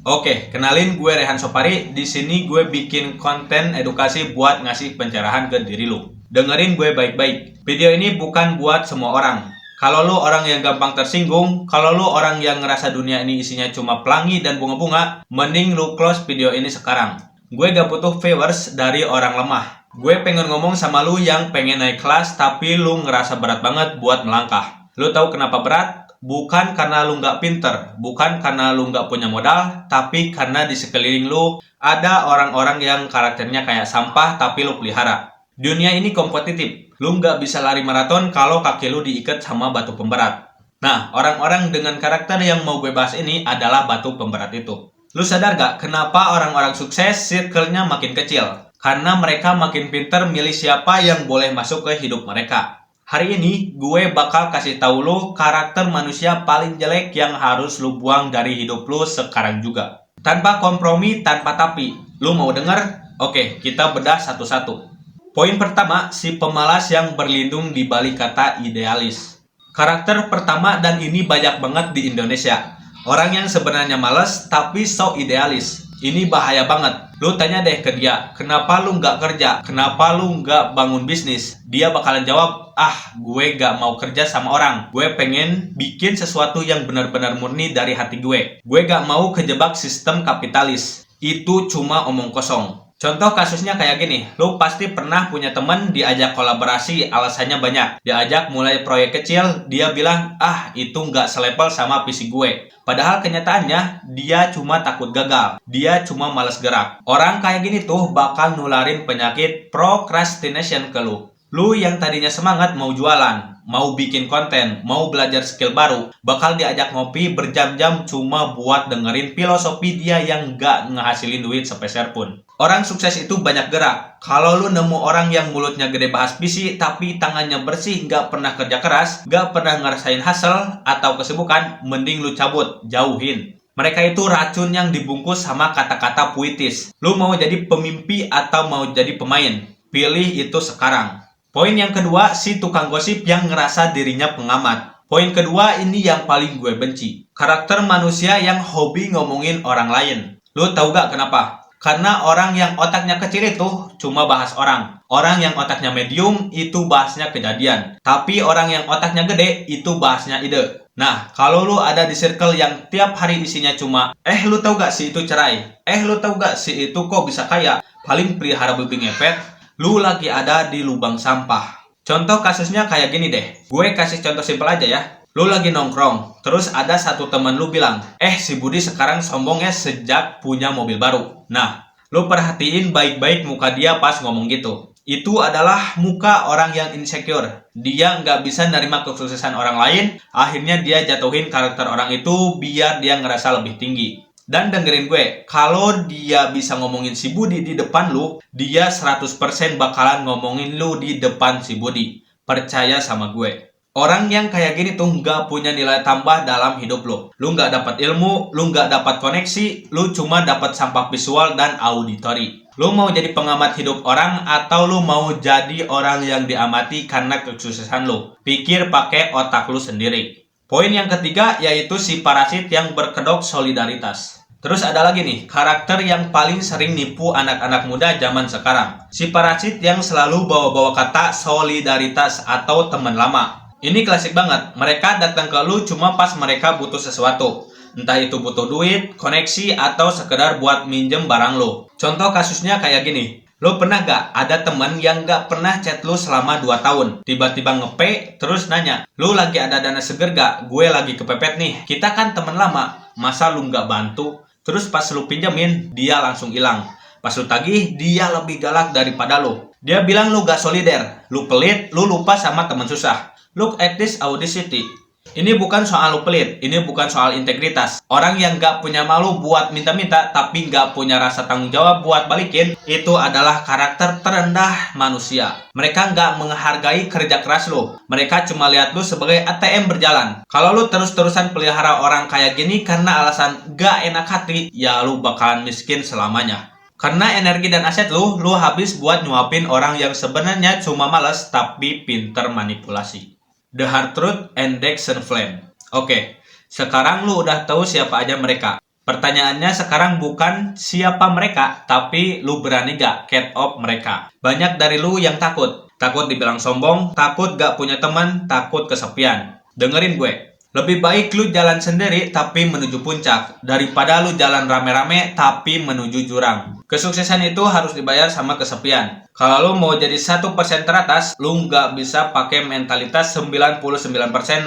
Oke, kenalin gue Rehan Sopari. Di sini gue bikin konten edukasi buat ngasih pencerahan ke diri lu. Dengerin gue baik-baik. Video ini bukan buat semua orang. Kalau lu orang yang gampang tersinggung, kalau lu orang yang ngerasa dunia ini isinya cuma pelangi dan bunga-bunga, mending lu close video ini sekarang. Gue gak butuh viewers dari orang lemah. Gue pengen ngomong sama lu yang pengen naik kelas tapi lu ngerasa berat banget buat melangkah. Lu tahu kenapa berat? Bukan karena lu nggak pinter, bukan karena lu nggak punya modal, tapi karena di sekeliling lu ada orang-orang yang karakternya kayak sampah tapi lu pelihara. Dunia ini kompetitif, lu nggak bisa lari maraton kalau kaki lu diikat sama batu pemberat. Nah, orang-orang dengan karakter yang mau gue bahas ini adalah batu pemberat itu. Lu sadar gak kenapa orang-orang sukses circle-nya makin kecil? Karena mereka makin pinter milih siapa yang boleh masuk ke hidup mereka. Hari ini gue bakal kasih tahu lu karakter manusia paling jelek yang harus lu buang dari hidup lu sekarang juga. Tanpa kompromi, tanpa tapi. Lu mau denger? Oke, kita bedah satu-satu. Poin pertama, si pemalas yang berlindung di balik kata idealis. Karakter pertama, dan ini banyak banget di Indonesia. Orang yang sebenarnya males tapi so idealis. Ini bahaya banget. Lu tanya deh ke dia, kenapa lu nggak kerja? Kenapa lu nggak bangun bisnis? Dia bakalan jawab, gue nggak mau kerja sama orang. Gue pengen bikin sesuatu yang benar-benar murni dari hati gue. Gue nggak mau kejebak sistem kapitalis. Itu cuma omong kosong. Contoh kasusnya kayak gini, lu pasti pernah punya temen diajak kolaborasi, alasannya banyak. Diajak mulai proyek kecil, dia bilang, itu nggak selevel sama visi gue. Padahal kenyataannya, dia cuma takut gagal. Dia cuma males gerak. Orang kayak gini tuh bakal nularin penyakit procrastination ke lu. Lu yang tadinya semangat mau jualan, mau bikin konten, mau belajar skill baru, bakal diajak ngopi berjam-jam cuma buat dengerin filosofi dia yang nggak ngehasilin duit sepeser pun. Orang sukses itu banyak gerak. Kalau lu nemu orang yang mulutnya gede bahas visi, tapi tangannya bersih, nggak pernah kerja keras, nggak pernah ngerasain hustle atau kesibukan, mending lu cabut, jauhin. Mereka itu racun yang dibungkus sama kata-kata puitis. Lu mau jadi pemimpi atau mau jadi pemain? Pilih itu sekarang. Poin yang kedua, si tukang gosip yang ngerasa dirinya pengamat. Poin kedua ini yang paling gue benci. Karakter manusia yang hobi ngomongin orang lain. Lu tahu gak kenapa? Karena orang yang otaknya kecil itu cuma bahas orang. Orang yang otaknya medium itu bahasnya kejadian. Tapi orang yang otaknya gede itu bahasnya ide. Nah, kalau lu ada di circle yang tiap hari isinya cuma, lu tahu gak si itu cerai? Lu tahu gak si itu kok bisa kaya? Paling pelihara babi ngepet. Lu lagi ada di lubang sampah. Contoh kasusnya kayak gini deh. Gue kasih contoh simpel aja ya. Lu lagi nongkrong, terus ada satu temen lu bilang, si Budi sekarang sombongnya sejak punya mobil baru. Nah, lu perhatiin baik-baik muka dia pas ngomong gitu. Itu adalah muka orang yang insecure. Dia nggak bisa nerima kesuksesan orang lain, akhirnya dia jatuhin karakter orang itu biar dia ngerasa lebih tinggi. Dan dengerin gue, kalau dia bisa ngomongin si Budi di depan lu, dia 100% bakalan ngomongin lu di depan si Budi. Percaya sama gue. Orang yang kayak gini tuh nggak punya nilai tambah dalam hidup lo. Lu nggak dapat ilmu, lu nggak dapat koneksi, lu cuma dapat sampah visual dan auditori. Lu mau jadi pengamat hidup orang atau lu mau jadi orang yang diamati karena kesuksesan lu? Pikir pakai otak lu sendiri. Poin yang ketiga yaitu si parasit yang berkedok solidaritas. Terus ada lagi nih, karakter yang paling sering nipu anak-anak muda zaman sekarang. Si parasit yang selalu bawa-bawa kata solidaritas atau teman lama. Ini klasik banget, mereka datang ke lu cuma pas mereka butuh sesuatu. Entah itu butuh duit, koneksi, atau sekedar buat minjem barang lu. Contoh kasusnya kayak gini. Lu pernah gak ada temen yang gak pernah chat lu selama 2 tahun? Tiba-tiba nge-pay, terus nanya, lu lagi ada dana seger gak? Gue lagi kepepet nih. Kita kan temen lama, masa lu gak bantu? Terus pas lu pinjemin, dia langsung hilang. Pas lu tagih, dia lebih galak daripada lu. Dia bilang lu gak solider, lu pelit, lu lupa sama temen susah. Look at this audacity. Ini bukan soal lu pelit, ini bukan soal integritas. Orang yang gak punya malu buat minta-minta, tapi gak punya rasa tanggung jawab buat balikin, itu adalah karakter terendah manusia. Mereka gak menghargai kerja keras lu. Mereka cuma lihat lu sebagai ATM berjalan. Kalau lu terus-terusan pelihara orang kayak gini karena alasan gak enak hati, ya lu bakalan miskin selamanya. Karena energi dan aset lu habis buat nyuapin orang yang sebenarnya cuma males tapi pinter manipulasi. The Hard Truth and Dexter Flame. Oke, sekarang lu udah tahu siapa aja mereka. Pertanyaannya sekarang bukan siapa mereka, tapi lu berani gak cut off mereka. Banyak dari lu yang takut. Takut dibilang sombong, takut gak punya teman, takut kesepian. Dengerin gue. Lebih baik lu jalan sendiri tapi menuju puncak, daripada lu jalan rame-rame tapi menuju jurang. Kesuksesan itu harus dibayar sama kesepian. Kalau lu mau jadi 1% teratas, lu nggak bisa pakai mentalitas 99%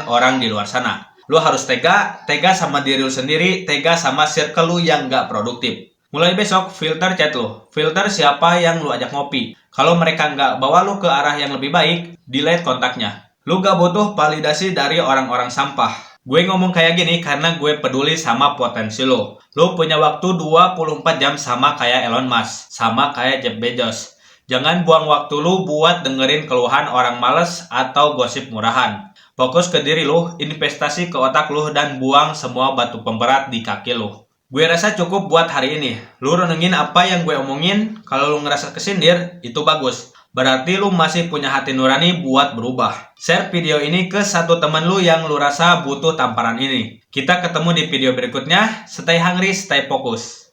orang di luar sana. Lu harus tega sama diri lu sendiri, tega sama circle lu yang nggak produktif. Mulai besok, filter chat lu. Filter siapa yang lu ajak ngopi. Kalau mereka nggak bawa lu ke arah yang lebih baik, delete kontaknya. Lu gak butuh validasi dari orang-orang sampah. Gue ngomong kayak gini karena gue peduli sama potensi lu. Lu punya waktu 24 jam sama kayak Elon Musk, sama kayak Jeff Bezos. Jangan buang waktu lu buat dengerin keluhan orang males atau gosip murahan. Fokus ke diri lu, investasi ke otak lu, dan buang semua batu pemberat di kaki lu. Gue rasa cukup buat hari ini. Lu renungin apa yang gue omongin. Kalau lu ngerasa kesindir, itu bagus. Berarti lu masih punya hati nurani buat berubah. Share video ini ke satu teman lu yang lu rasa butuh tamparan ini. Kita ketemu di video berikutnya. Stay hungry, stay fokus.